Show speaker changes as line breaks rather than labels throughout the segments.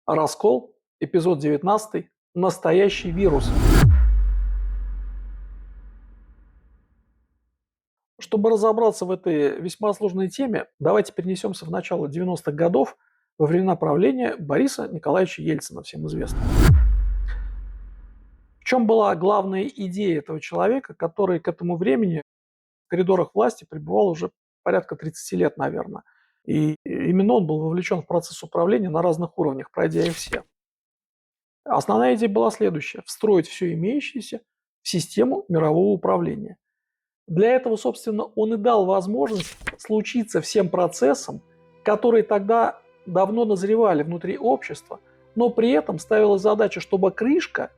Раскол, эпизод 19. Настоящий вирус. Чтобы разобраться в этой весьма сложной теме, давайте перенесемся в начало 90-х годов, во времена правления Бориса Николаевича Ельцина, всем известного. В чем была главная идея этого человека, который к этому времени в коридорах власти пребывал уже порядка 30 лет, наверное. И именно он был вовлечен в процесс управления на разных уровнях, пройдя их все. Основная идея была следующая – встроить все имеющееся в систему мирового управления. Для этого, собственно, он и дал возможность случиться всем процессам, которые тогда давно назревали внутри общества, но при этом ставилась задача, чтобы крышка,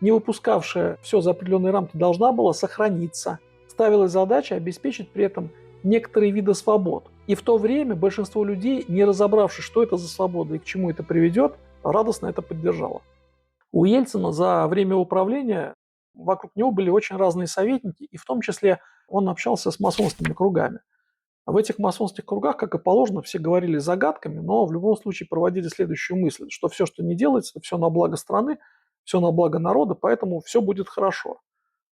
не выпускавшая все за определенные рамки, должна была сохраниться. Ставилась задача обеспечить при этом некоторые виды свобод. И в то время большинство людей, не разобравшись, что это за свобода и к чему это приведет, радостно это поддержало. У Ельцина за время управления вокруг него были очень разные советники, и в том числе он общался с масонскими кругами. В этих масонских кругах, как и положено, все говорили загадками, но в любом случае проводили следующую мысль, что все, что не делается, все на благо страны, все на благо народа, поэтому все будет хорошо.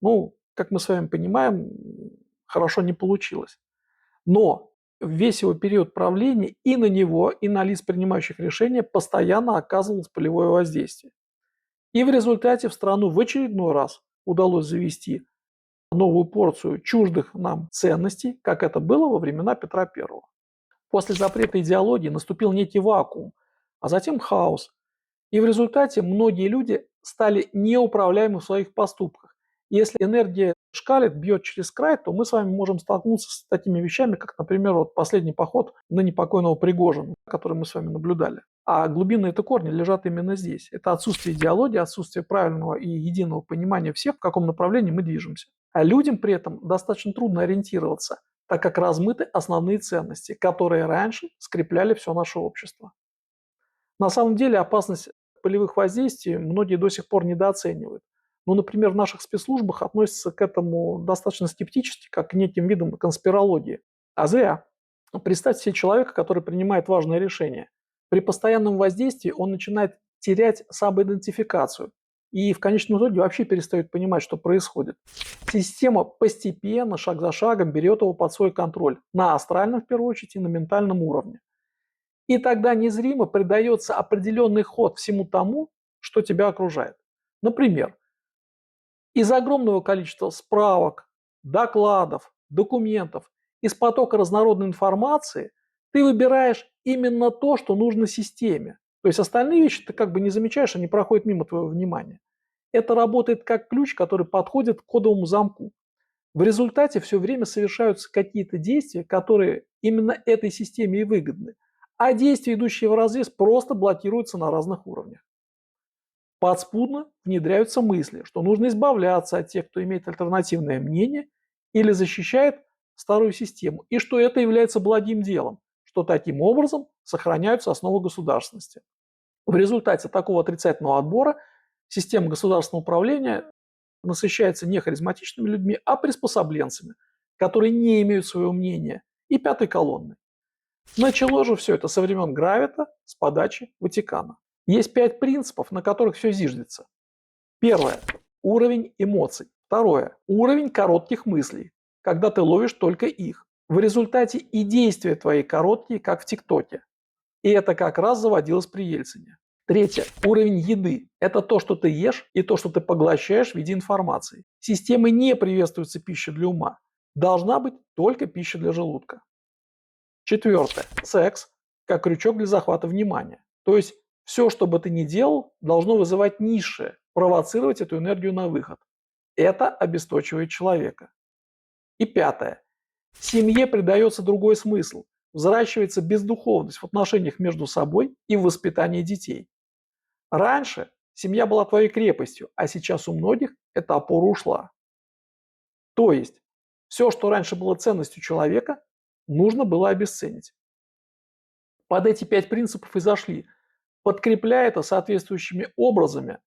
Ну, как мы с вами понимаем, хорошо не получилось. Но весь его период правления и на него, и на лиц, принимающих решения, постоянно оказывалось полевое воздействие. И в результате в страну в очередной раз удалось завести новую порцию чуждых нам ценностей, как это было во времена Петра I. После запрета идеологии наступил некий вакуум, а затем хаос. И в результате многие люди стали неуправляемы в своих поступках. Если энергия шкалит, бьет через край, то мы с вами можем столкнуться с такими вещами, как, например, вот последний поход на непокойного Пригожина, который мы с вами наблюдали. А глубинные это корни лежат именно здесь. Это отсутствие идеологии, отсутствие правильного и единого понимания всех, в каком направлении мы движемся. А людям при этом достаточно трудно ориентироваться, так как размыты основные ценности, которые раньше скрепляли все наше общество. На самом деле опасность полевых воздействий многие до сих пор недооценивают. Ну, например, в наших спецслужбах относятся к этому достаточно скептически, как к неким видам конспирологии. А зря. Представьте себе человека, который принимает важное решение. При постоянном воздействии он начинает терять самоидентификацию и в конечном итоге вообще перестает понимать, что происходит. Система постепенно, шаг за шагом берет его под свой контроль на астральном, в первую очередь, и на ментальном уровне. И тогда незримо придается определенный ход всему тому, что тебя окружает. Например, из огромного количества справок, докладов, документов, из потока разнородной информации ты выбираешь именно то, что нужно системе. То есть остальные вещи ты как бы не замечаешь, они проходят мимо твоего внимания. Это работает как ключ, который подходит к кодовому замку. В результате все время совершаются какие-то действия, которые именно этой системе и выгодны. А действия, идущие вразрез, просто блокируются на разных уровнях. Подспудно внедряются мысли, что нужно избавляться от тех, кто имеет альтернативное мнение или защищает старую систему, и что это является благим делом, что таким образом сохраняются основы государственности. В результате такого отрицательного отбора система государственного управления насыщается не харизматичными людьми, а приспособленцами, которые не имеют своего мнения, и пятой колонной. Начало же все это со времен Гравита с подачи Ватикана. Есть 5 принципов, на которых все зиждется. Первое – уровень эмоций. Второе – уровень коротких мыслей, когда ты ловишь только их. В результате и действия твои короткие, как в ТикТоке. И это как раз заводилось при Ельцине. Третье – уровень еды. Это то, что ты ешь и то, что ты поглощаешь в виде информации. Системой не приветствуется пища для ума. Должна быть только пища для желудка. Четвертое – секс как крючок для захвата внимания. То есть все, что бы ты ни делал, должно вызывать низшее, провоцировать эту энергию на выход. Это обесточивает человека. И пятое. Семье придается другой смысл. Взращивается бездуховность в отношениях между собой и в воспитании детей. Раньше семья была твоей крепостью, а сейчас у многих эта опора ушла. То есть все, что раньше было ценностью человека, нужно было обесценить. Под эти 5 принципов и зашли, подкрепляя это соответствующими образами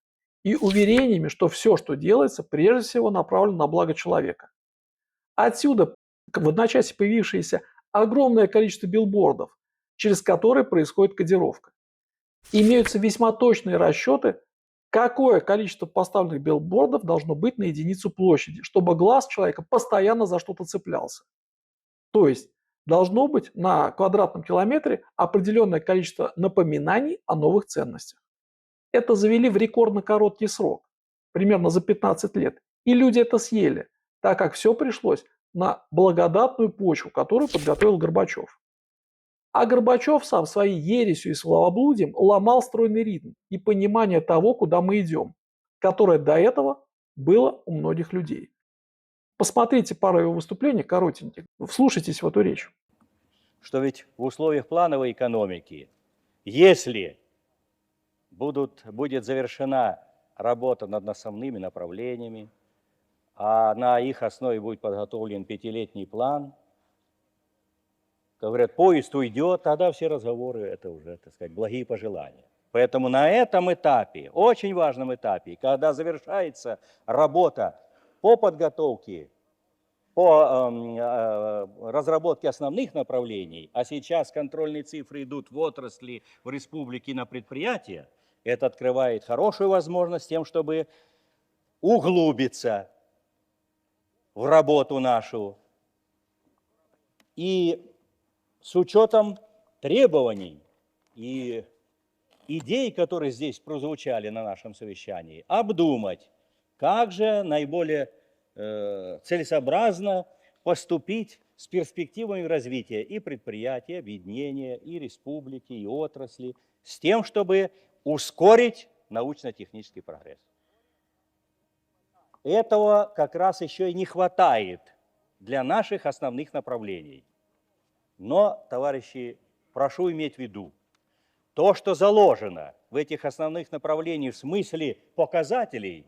и уверениями, что все, что делается, прежде всего направлено на благо человека. Отсюда в одночасье появившееся огромное количество билбордов, через которые происходит кодировка. Имеются весьма точные расчеты, какое количество поставленных билбордов должно быть на единицу площади, чтобы глаз человека постоянно за что-то цеплялся. То есть должно быть на квадратном километре определенное количество напоминаний о новых ценностях. Это завели в рекордно короткий срок, примерно за 15 лет. И люди это съели, так как все пришлось на благодатную почву, которую подготовил Горбачев. А Горбачев сам своей ересью и словоблудием ломал стройный ритм и понимание того, куда мы идем, которое до этого было у многих людей. Посмотрите пару его выступлений коротеньких, вслушайтесь в эту речь.
Что ведь в условиях плановой экономики, если будет завершена работа над основными направлениями, а на их основе будет подготовлен 5-летний план, то, говорят, поезд уйдет, тогда все разговоры – это уже, так сказать, благие пожелания. Поэтому на этом этапе, очень важном этапе, когда завершается работа по подготовке, по разработке основных направлений, а сейчас контрольные цифры идут в отрасли, в республике, на предприятия, это открывает хорошую возможность тем, чтобы углубиться в работу нашу. И с учетом требований и идей, которые здесь прозвучали на нашем совещании, обдумать, как же наиболее целесообразно поступить с перспективами развития и предприятия, объединения, и республики, и отрасли, с тем, чтобы ускорить научно-технический прогресс. Этого как раз еще и не хватает для наших основных направлений. Но, товарищи, прошу иметь в виду, то, что заложено в этих основных направлениях в смысле показателей,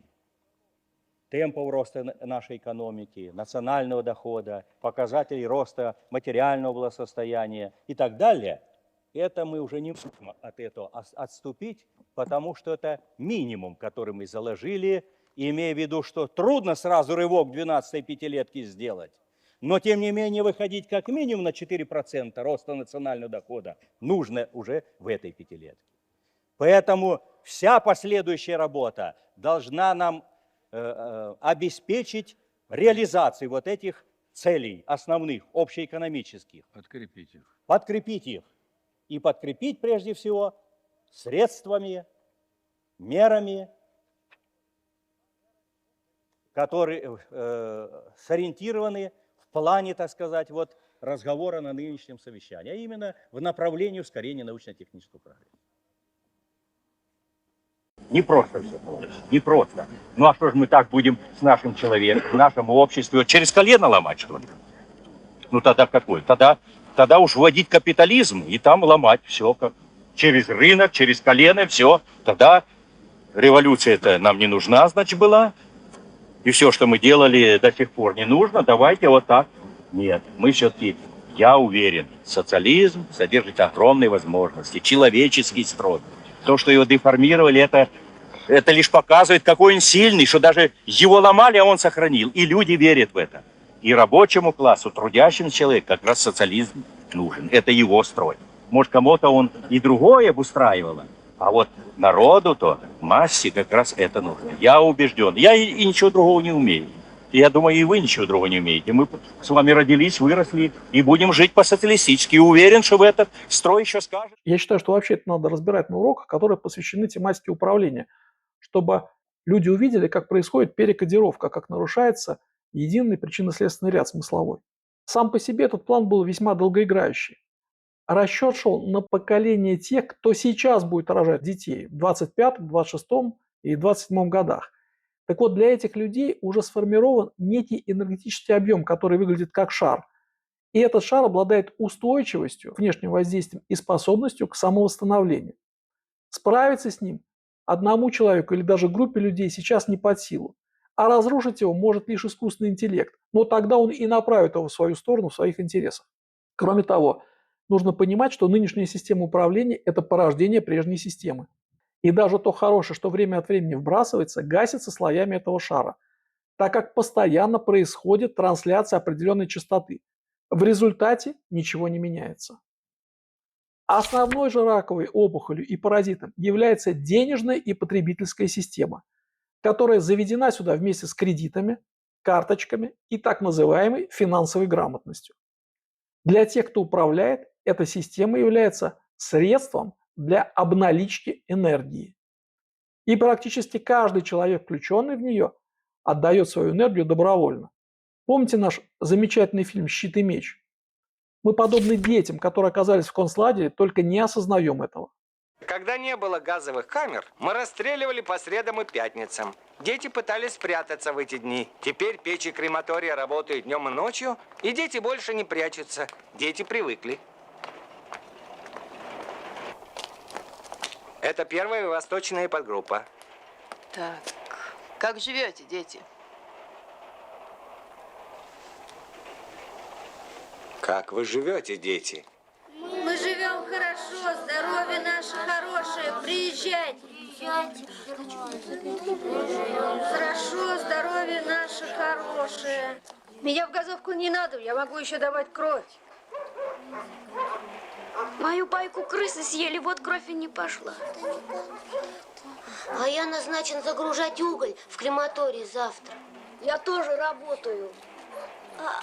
темпов роста нашей экономики, национального дохода, показателей роста материального благосостояния и так далее, это мы уже не можем от этого отступить, потому что это минимум, который мы заложили, имея в виду, что трудно сразу рывок 12-й пятилетки сделать, но тем не менее выходить как минимум на 4% роста национального дохода нужно уже в этой пятилетке. Поэтому вся последующая работа должна нам обеспечить реализацию вот этих целей основных, общеэкономических.
Подкрепить их.
Подкрепить их. И подкрепить прежде всего средствами, мерами, которые сориентированы в плане, так сказать, вот разговора на нынешнем совещании, а именно в направлении ускорения научно-технического прогресса. Не просто все, не просто. Ну а что же мы так будем с нашим человеком, в нашем обществе, вот через колено ломать, что ли? Ну тогда какой? Тогда уж вводить капитализм и там ломать все, как через рынок, через колено, все. Тогда революция-то нам не нужна, значит, была. И все, что мы делали до сих пор, не нужно, давайте вот так. Нет, мы все-таки, я уверен, социализм содержит огромные возможности, человеческий строй. То, что его деформировали, это лишь показывает, какой он сильный, что даже его ломали, а он сохранил. И люди верят в это. И рабочему классу, трудящему человеку как раз социализм нужен. Это его строй. Может, кому-то он и другое обустраивало, а вот народу-то, массе как раз это нужно. Я убежден. Я и ничего другого не умею. И я думаю, и вы ничего другого не умеете. Мы с вами родились, выросли и будем жить по-социалистически. И уверен, что в этот строй еще скажет.
Я считаю, что вообще это надо разбирать на уроках, которые посвящены тематике управления, чтобы люди увидели, как происходит перекодировка, как нарушается единый причинно-следственный ряд смысловой. Сам по себе этот план был весьма долгоиграющий. Расчет шел на поколение тех, кто сейчас будет рожать детей в 25-м, 26-м и 27-м годах. Так вот, для этих людей уже сформирован некий энергетический объем, который выглядит как шар. И этот шар обладает устойчивостью, внешним воздействием и способностью к самовосстановлению. Справиться с ним одному человеку или даже группе людей сейчас не под силу. А разрушить его может лишь искусственный интеллект. Но тогда он и направит его в свою сторону, в своих интересах. Кроме того, нужно понимать, что нынешняя система управления – это порождение прежней системы. И даже то хорошее, что время от времени вбрасывается, гасится слоями этого шара, так как постоянно происходит трансляция определенной частоты. В результате ничего не меняется. Основной же раковой опухолью и паразитом является денежная и потребительская система, которая заведена сюда вместе с кредитами, карточками и так называемой финансовой грамотностью. Для тех, кто управляет, эта система является средством для обналички энергии. И практически каждый человек, включенный в нее, отдает свою энергию добровольно. Помните наш замечательный фильм «Щит и меч»? Мы подобны детям, которые оказались в концлагере, только не осознаем этого.
Когда не было газовых камер, мы расстреливали по средам и пятницам. Дети пытались спрятаться в эти дни. Теперь печи крематория работают днем и ночью, и дети больше не прячутся. Дети привыкли. Это первая восточная подгруппа.
Так, как живете, дети?
Как вы живете, дети?
Мы живем хорошо, здоровье наше хорошее, приезжайте. Хорошо, здоровье наше хорошее. Меня в газовку не надо, я могу еще давать кровь.
Мою пайку крысы съели, вот кровь и не пошла.
А я назначен загружать уголь в крематории завтра. Я тоже работаю.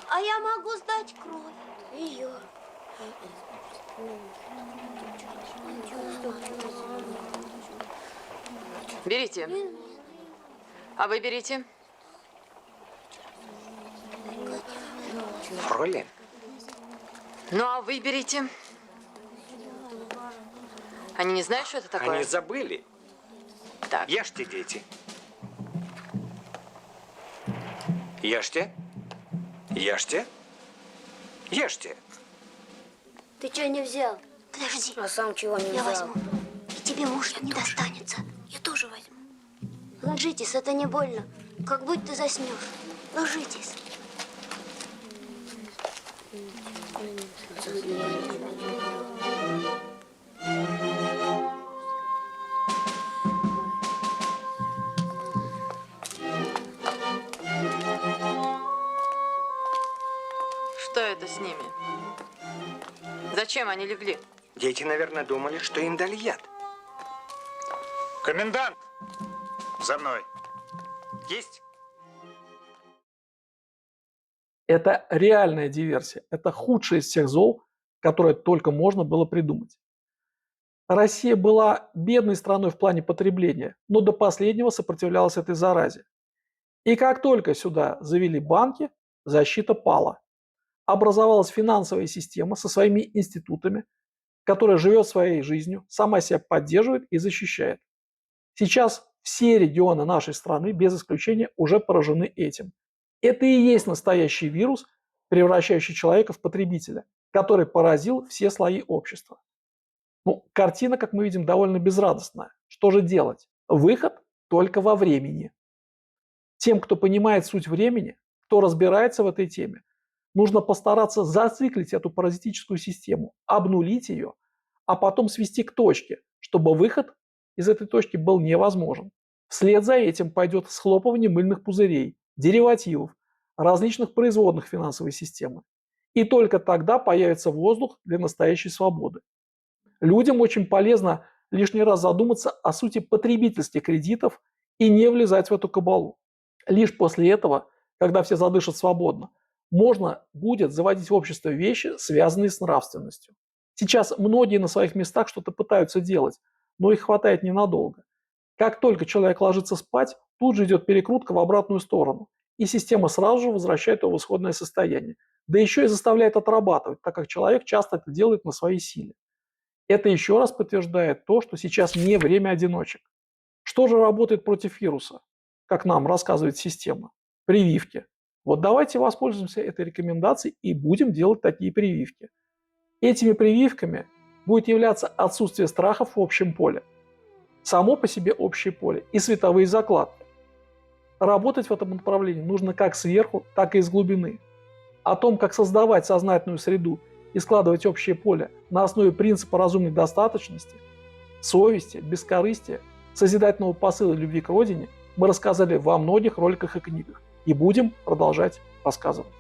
А я могу сдать кровь.
Ее.
Берите. А вы берите?
Фролин.
Ну, а вы берите? Они не знают, что это такое?
Они забыли.
Так.
Ешьте, дети. Ешьте. Ешьте. Ешьте.
Ты что не взял?
Подожди,
А сам чего не
я
взял?
возьму. И тебе, муж, не достанется.
Я тоже возьму.
Ложитесь, это не больно. Как будто ты заснешь. Ложитесь.
Что это с ними? Зачем они легли?
Дети, наверное, думали, что им дали яд.
Комендант! За мной.
Есть?
Это реальная диверсия. Это худшее из всех зол, которое только можно было придумать. Россия была бедной страной в плане потребления, но до последнего сопротивлялась этой заразе. И как только сюда завели банки, защита пала. Образовалась финансовая система со своими институтами, которая живет своей жизнью, сама себя поддерживает и защищает. Сейчас все регионы нашей страны, без исключения, уже поражены этим. Это и есть настоящий вирус, превращающий человека в потребителя, который поразил все слои общества. Ну, картина, как мы видим, довольно безрадостная. Что же делать? Выход только во времени. Тем, кто понимает суть времени, кто разбирается в этой теме, нужно постараться зациклить эту паразитическую систему, обнулить ее, а потом свести к точке, чтобы выход из этой точки был невозможен. Вслед за этим пойдет схлопывание мыльных пузырей, деривативов, различных производных финансовой системы. И только тогда появится воздух для настоящей свободы. Людям очень полезно лишний раз задуматься о сути потребительских кредитов и не влезать в эту кабалу. Лишь после этого, когда все задышат свободно, можно будет заводить в общество вещи, связанные с нравственностью. Сейчас многие на своих местах что-то пытаются делать, но их хватает ненадолго. Как только человек ложится спать, тут же идет перекрутка в обратную сторону, и система сразу же возвращает его в исходное состояние. Да еще и заставляет отрабатывать, так как человек часто это делает на своей силе. Это еще раз подтверждает то, что сейчас не время одиночек. Что же работает против вируса, как нам рассказывает система? Прививки. Вот давайте воспользуемся этой рекомендацией и будем делать такие прививки. Этими прививками будет являться отсутствие страхов в общем поле. Само по себе общее поле и световые закладки. Работать в этом направлении нужно как сверху, так и из глубины. О том, как создавать сознательную среду и складывать общее поле на основе принципа разумной достаточности, совести, бескорыстия, созидательного посыла любви к родине мы рассказали во многих роликах и книгах и будем продолжать рассказывать.